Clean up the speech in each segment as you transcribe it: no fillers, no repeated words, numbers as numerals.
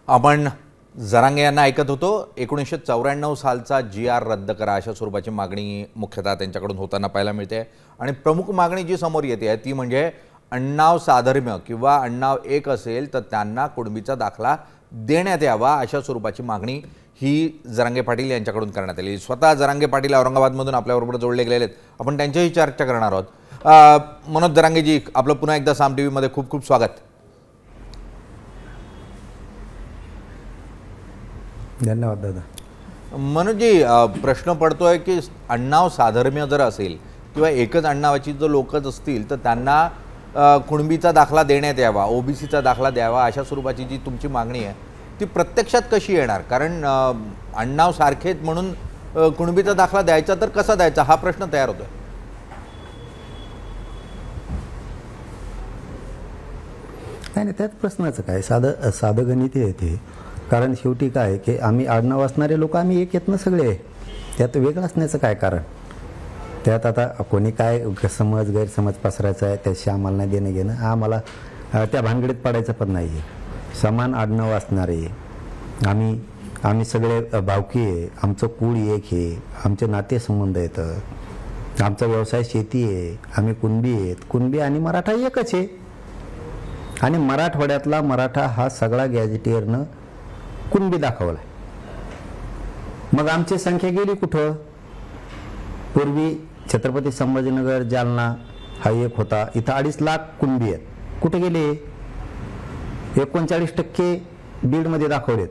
आपण जरांगे यांना ऐकत होतो। 1994 सालचा GR रद्द करा अशा स्वरूपाची मागणी मुख्यतः त्यांच्याकडून होताना पाहायला मिळते आणि प्रमुख मागणी जी समोर येते ती म्हणजे अण्णाव साधर्म्य किंवा अण्णाव एक असेल तर त्यांना कुणबीचा दाखला देण्यात यावा अशा स्वरूपाची मागणी ही जरांगे पाटील यांच्याकडून करण्यात आली। स्वतः जरांगे पाटील औरंगाबादमधून आपल्याबरोबर जोडले गेलेले आहेत, आपण त्यांच्याशी चर्चा करणार आहोत। मनोज जरांगेजी, आपलं पुन्हा एकदा साम टीव्ही मध्ये खूप खूप स्वागत। धन्यवाद दादा। मनोजी, प्रश्न पडतोय की अण्णाव साधर्म्य जर असेल किंवा एकच अण्णावाची जर लोकच असतील तर त्यांना कुणबीचा दाखला देण्यात यावा, ओबीसीचा दाखला द्यावा अशा स्वरूपाची जी तुमची मागणी आहे ती प्रत्यक्षात कशी येणार? कारण अण्णाव सारखेच म्हणून कुणबीचा दाखला द्यायचा तर कसा द्यायचा हा प्रश्न तयार होतोय। नाही, त्यात प्रश्नाचं काय, साधं गणित येते। कारण शेवटी काय की आम्ही आडनाव असणारे लोक आम्ही एक येत ना सगळे, त्यात वेगळं असण्याचं काय कारण? त्यात आता कोणी काय गैरसमज पसरायचा आहे त्याशी आम्हाला नाही देणं घेणं, आम्हाला त्या भानगडीत पडायचं पण नाही आहे। समान आडनाव असणारे आम्ही सगळे भावकी आहे, आमचं कुळ एक आहे, आमचे नातेसंबंध आहेत, आमचा व्यवसाय शेती आहे, आम्ही कुणबी आहेत, कुणबी आणि मराठा एकच आहे। आणि मराठवाड्यातला मराठा हा सगळा गॅजेटियरनं कुणबी दाखवला। मग आमची संख्या गेली कुठं? पूर्वी छत्रपती संभाजीनगर जालना हा एक होता, इथं 2.5 लाख कुणबी आहेत, कुठे गेले? 39% बीडमध्ये दाखवलेत,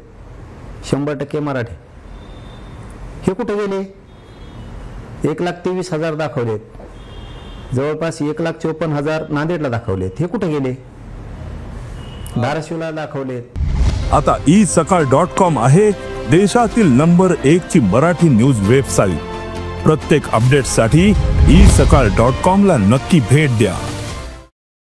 100% मराठी, हे कुठे गेले? 1,23,000 दाखवलेत, जवळपास 1,54,000 नांदेडला दाखवलेत, हे कुठे गेले? धाराशिवला दाखवलेत। आता isakal.com आहे देशातील नंबर 1 ची मराठी न्यूज वेबसाईट। प्रत्येक अपडेटसाठी isakal.com ला नक्की भेट द्या।